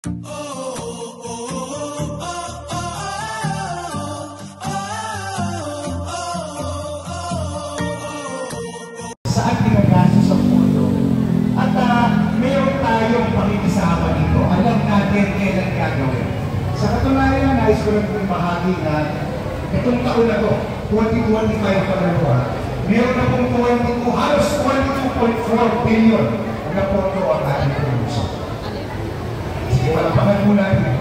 Saan ginagastos ang mundo? At mayroon tayong pakikisama dito. Alam natin kailan gagawin. Sa katunayan, nais ko lang itong bahagi na itong taon na to, 2025 pa na ito, meron na pong 22, halos 22.4 billion na pondo ang ating production. Sige, palapakan po natin.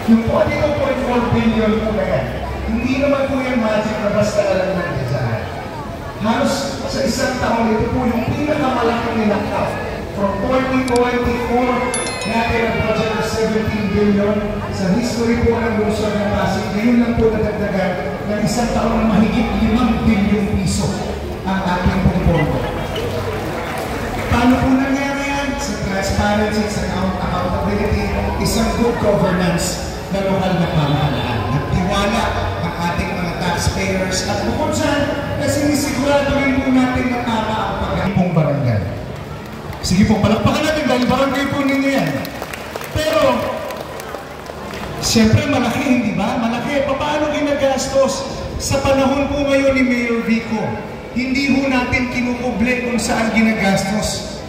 Yung 22.4 billion po na yan, hindi naman po yung magic na basta alam natin saan. Halos sa isang taon, ito po yung pinakamalaking nilakaw. From 2024, natin ang budget na 17 billion. Sa history po ng Luzon ng Pasig, ngayon lang po nadagdagan ng isang taon na mahigit 5 billion piso ang ating pong. Paano po nangyari yan? Sa transparency, sa accountability, isang good governance na lokal na pamahalaan. Nagtiwala ang ating mga taxpayers at bukod saan, kasi nisigurado rin po natin na tama ang pag-ipong barangay. Sige po, palakpakan natin dahil barangay po ninyo yan. Pero, siyempre malaki, hindi ba? Malaki. Paano ginagastos? Sa panahon po ngayon ni Mayor Vico, hindi po natin kinukuble kung saan ginagastos.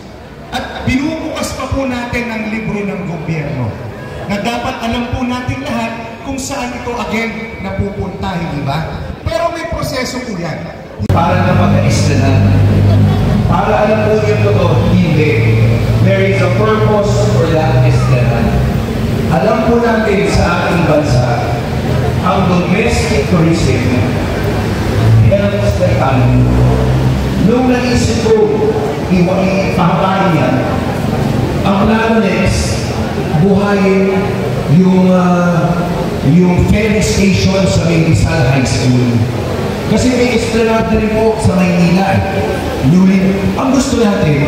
At binubukas pa po natin ang libro ng gobyerno na dapat alam po natin lahat kung saan ito again napupunta, hindi ba? Pero may proseso po yan. Para na mag-aista na. Para alam po yung totoo, hindi. There is a purpose for that istanan. Alam po natin sa ating bansa, ang domestic tourism helps the economy. Nung naisip ko, ipahabahin yan, ang plano next, buhayin yung ferry station sa may Rizal High School. Kasi may estrenado rin po sa Maynila. Ang gusto natin,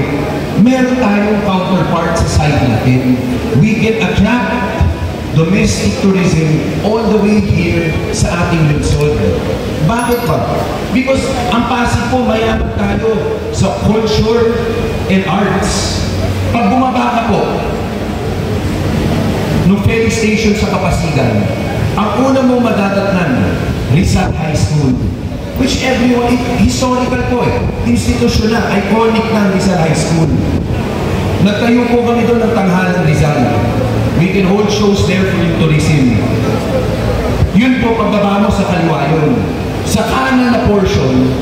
meron tayong counterpart sa side natin. We can attract domestic tourism all the way here sa ating Luzon. Bakit ba? Because ang Pasig po, mayaman tayo sa culture and arts. Pag bumaba ka po, nung ferry station sa Kapasigan, ang una mong madadatnan, Rizal High School. Which everyone, historical po institutional, iconic ng Rizal High School. Nagtayo po kami doon ng tanghalang Rizal. We can hold shows there for yung tourism. Yun po, pagbaba mo sa kaliwa yun. Sa kanan na portion,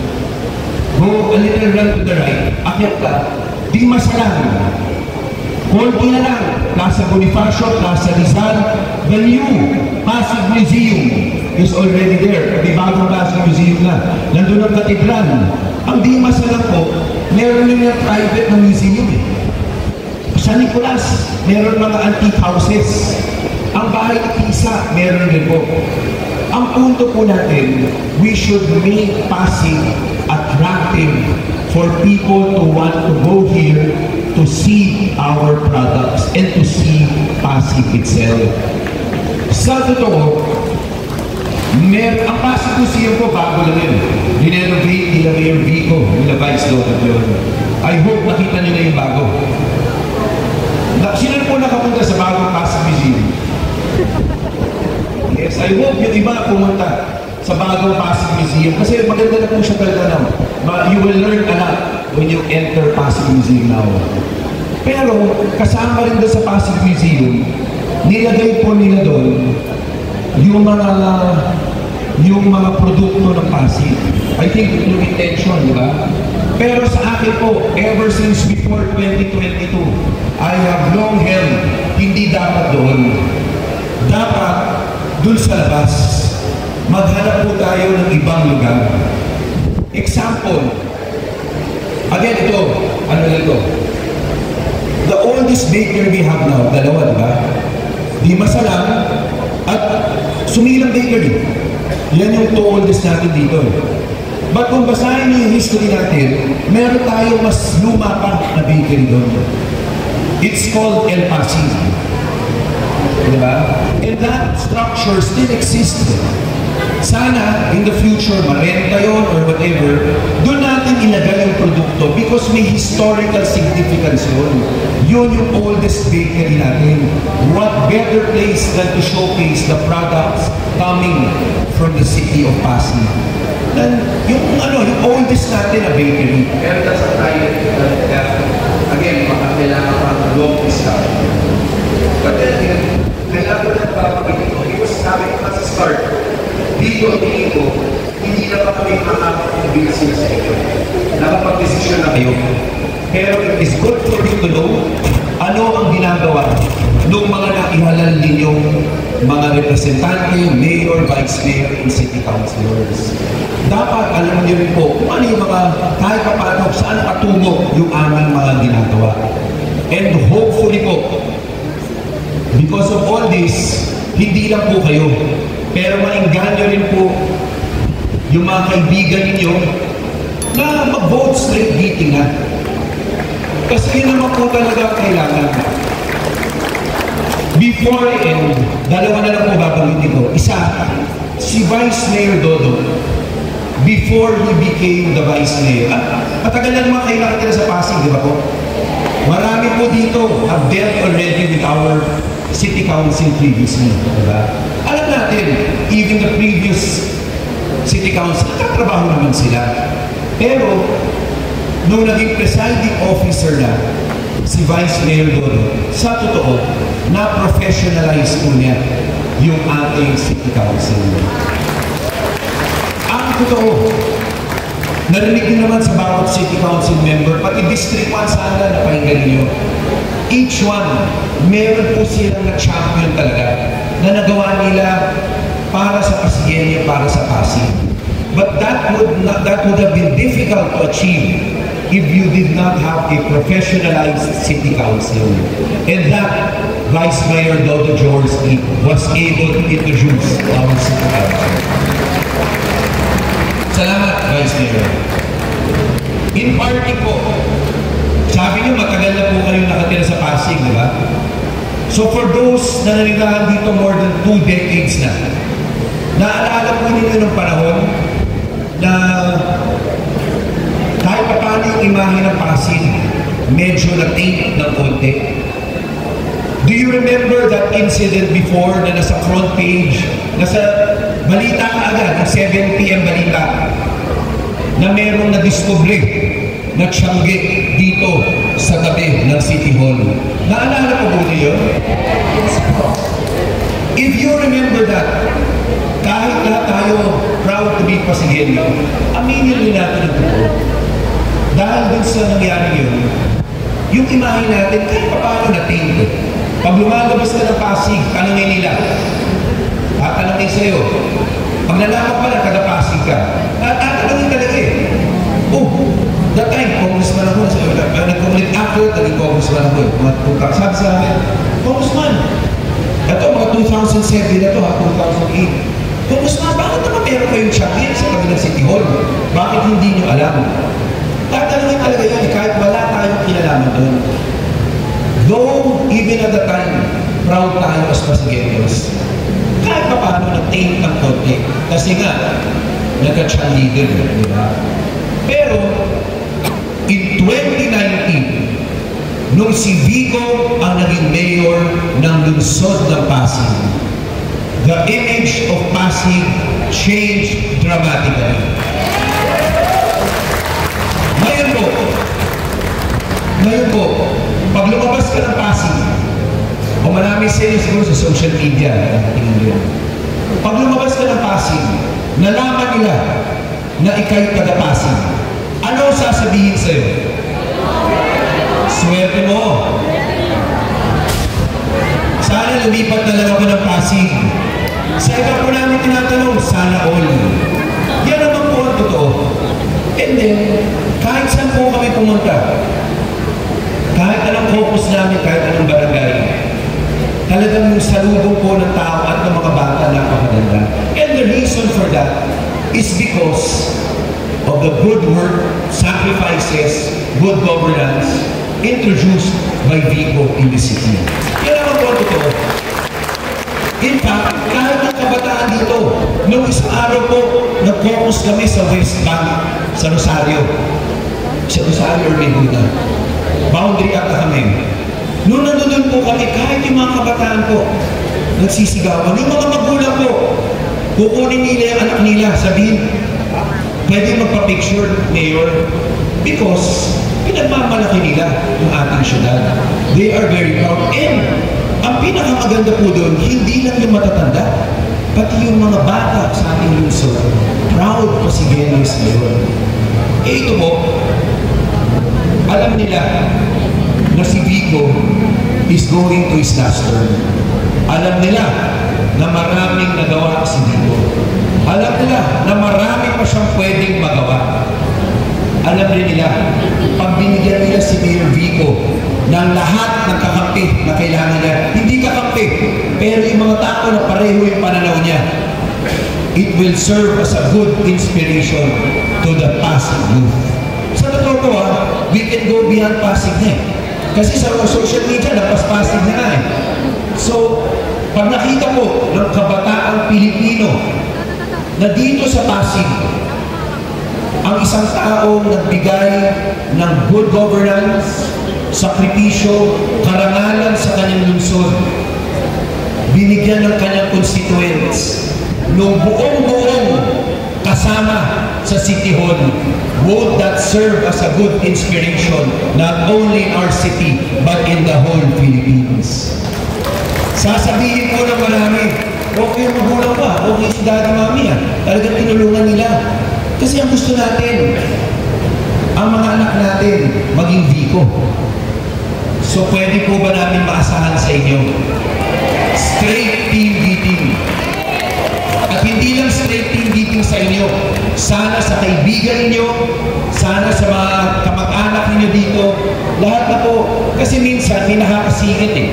go a little run to the right, akyat ka, di masalang. Konti na lang, Plaza Bonifacio, Plaza Rizal, the new Pasig Museum is already there. May bagong Pasig Museum na. Nandun ang katedral. Ang di masalang po, meron yung private na museum eh. Sa Nicolas, meron mga antique houses. Ang bahay ni Pisa, meron din po. Ang punto po natin, we should make Pasig attractive for people to want to go here to see our products and to see Pasig itself. Sa totoo, ang Pasig Museum po, bago lang yun. Dinenovate nila Mayor Vico, nila Vice Lord yun. I hope nakita nyo na yung bago. Sino po nakapunta sa bagong Pasig Museum? Yes, I hope yung iba pumunta sa bagong Pasig Museum. Kasi maganda na po siya talaga na. You will learn a lot when you enter Pasig Museum now. Pero, kasama rin doon sa Pasig Museum, nilagay po nila doon yung mga produkto ng Pasig. I think yung intention, di ba? Pero sa akin po, ever since before 2022, I have long held, hindi dapat doon. Dapat doon sa labas, maghanap po tayo ng ibang lugar. Example, again ito, ano ito? The oldest bakery we have now, dalawa, di ba? Di Masalang at Sumilang Bakery. Yan yung two oldest natin dito. But kung basahin niyo yung history natin, meron tayong mas luma pa na bakery doon. It's called El Pasig. Diba? And that structure still exists. Sana, in the future, marenta yun or whatever, doon natin ilagay yung produkto because may historical significance yun. Yun yung oldest bakery natin. What better place than to showcase the products coming from the city of Pasig? Then, yung oldest natin na bakery. Pero that's a private again, kailangan pa long discussion. But then, kailangan ko na papagin ko. Because sabi ko sa start, dito, hindi na pa kami makakapag-business sa inyo. Nakapag-desisyon na kayo. Pero it is good for you to know ano ang ginagawa ng mga naihalal ninyong mga representante, mayor, vice mayor, and city councilors. Dapat alam niyo rin po kung ano yung mga kahit pa paano saan patungo yung aming mga ginagawa. And hopefully po, because of all this, hindi lang po kayo, pero maingganyo rin po yung mga kaibigan ninyo na mag-vote straight dating na. Kasi yun naman po talaga kailangan. Before I end, dalawa na lang po babanggitin ko. Isa, si Vice Mayor Dodo, before he became the Vice Mayor. Matagal na naman kayo nakatira sa Pasig, di ba po? Marami po dito have dealt already with our City Council previously. Diba? Alam natin, even the previous City Council, nagtatrabaho naman sila. Pero, nung naging presiding officer na si Vice Mayor Dodo, sa totoo, na-professionalize po niya yung ating City Council. Ang totoo, narinig din naman sa bawat City Council member, pati District 1 sana na pakinggan niyo. Each one, meron po silang na-champion talaga na nagawa nila para sa Pasigenyo, para sa Pasig. But that would have been difficult to achieve if you did not have a professionalized city council. And that Vice Mayor Dodo Jaworski was able to introduce our city council. Salamat, Vice Mayor. In party po, sabi niyo matagal na po kayo nakatira sa Pasig, di ba? So for those na nanirahan dito more than 2 decades na, naalala po ninyo ng panahon na kahit pa paano yung imahe ng Pasig, medyo na-taint ng konti. Do you remember that incident before na nasa front page, nasa balita ka agad, ng 7 p.m. balita, na merong na-discover na tiyangge dito sa tabi ng City Hall. Naalala po po niyo? If you remember that, kahit lahat tayo proud to be Pasigenyo, aminin rin natin ang totoo. Dahil dun sa nangyari yun, yung imahe natin, kahit paano na-taint. Pag lumalabas ka ng Pasig, tanongin nila. Tatanongin sa'yo. Pag nalaman pala, taga-Pasig ka. Tatanongin talaga eh. Oh, that time, congressman ako. Nag-community after, naging congressman ako. Sabi sa akin, congressman, ito mga 2007 na ito ha, 2008. Congressman, bakit naman meron kayong champion sa tabi ng City Hall? Bakit hindi nyo alam? Tatanungin talaga yun, kahit wala tayong kinalaman doon. Though, even at the time, proud tayo as Pasigenyos. Kahit pa paano nag-taint ng konti. Kasi nga, nagka-chan leader, di ba? Pero, in 2019, nung si Vico ang naging mayor ng lungsod ng Pasig, the image of Pasig changed dramatically. Ngayon po, pag lumabas ka ng Pasig, o marami sa inyo siguro sa social media, pag lumabas ka ng Pasig, nalaman nila na ikay taga-Pasig, ano sasabihin sa'yo? Swerte mo. Sana lumipat na lang ako ng Pasig. Sa iba po namin tinatanong, sana all. Yan naman po ang totoo. And then, kahit saan po kami pumunta, kahit anong focus namin, kahit anong barangay, talagang yung salubong po ng tao at ng mga bata napakaganda. And the reason for that is because of the good work, sacrifices, good governance introduced by Vico in the city. Yan naman po ang totoo. In fact, kahit ang kabataan dito, Nung isang araw po, nag-focus kami sa West Bank, sa Rosario. Sa Rosario, Ormeguda. Boundary ata kami. Nung nandun po kami, kahit yung mga kabataan po, nagsisigawan. Yung mga magulang po, kukunin nila yung anak nila, sabihin, pwede magpa-picture, Mayor, because pinagmamalaki nila yung ating syudad. They are very proud. And ang pinakamaganda po doon, hindi lang yung matatanda, pati yung mga bata sa ating lungsod. Proud Pasigueños ngayon. Eh ito po, alam nila na si Vico is going to his last term. Alam nila na maraming nagawa si Vico. Alam nila na marami pa siyang pwedeng magawa. Alam rin nila, pag binigyan nila si Mayor Vico ng lahat ng kakampi na kailangan niya, hindi kakampi, pero yung mga tao na pareho yung pananaw niya, it will serve as a good inspiration to the Pasig youth. Sa totoo po, we can go beyond Pasig na eh. Kasi sa social media, Pasig na nga eh. So, pag nakita po ng kabataang Pilipino na dito sa Pasig, ang isang taong nagbigay ng good governance, sakripisyo, karangalan sa kanyang lungsod, binigyan ng kanyang constituents, nung buong kasama sa City Hall, would that serve as a good inspiration not only in our city, but in the whole Philippines. Sasabihin po ng marami, okay yung magulang pa, okay si daddy mami talagang tinulungan nila. Kasi ang gusto natin, ang mga anak natin, maging Vico. So pwede po ba namin maasahan sa inyo? Straight team beating. At hindi lang straight team beating sa inyo. Sana sa kaibigan ninyo, sana sa mga kamag-anak ninyo dito, lahat na po. Kasi minsan, may nakakasingit eh.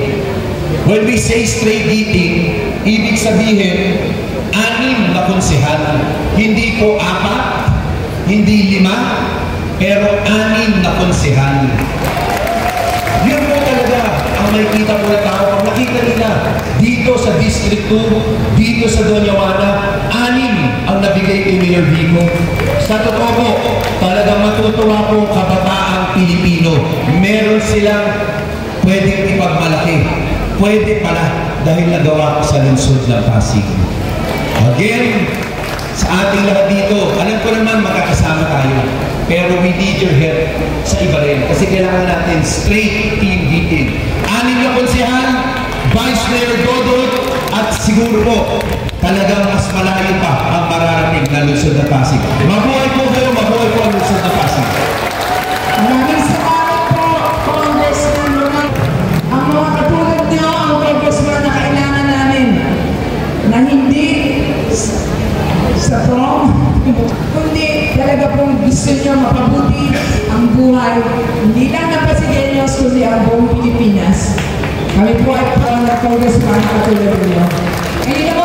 When we say straight beating, ibig sabihin, 6 na konsehal. Hindi po 4, hindi 5, pero 6 na konsehal. Yun po talaga ang makikita po na tao. Pag nakita nila dito sa District 2, dito sa Doña Juana, 6 ang nabigay kay Mayor Vico. Sa totoo po, talagang matutuwa po kabataang Pilipino. Meron silang pwedeng ipagmalaki. Pwede pala dahil nagawa sa lungsod ng Pasig. Again, sa ating lahat dito, alam ko naman magkakasama tayo. Pero we need your help sa iba rin. Kasi kailangan natin straight team beating. 6 na konsehal, Vice Mayor Dodot, at siguro po, talagang mas malayo pa ang mararating na lungsod ng Pasig. Mabuhay po kayo, mabuhay po ang lungsod ng Pasig. Maraming salamat po, Congressman Roman. Ang mga katulad niyo, ang Congressman na kailangan namin na hindi sa prom, kundi talaga pong gusto niyo mapabuti ang buhay, hindi lang ng Pasigueños, kundi ang buong Pilipinas. Kami po ay parang Congressman katulad niyo. Ngayon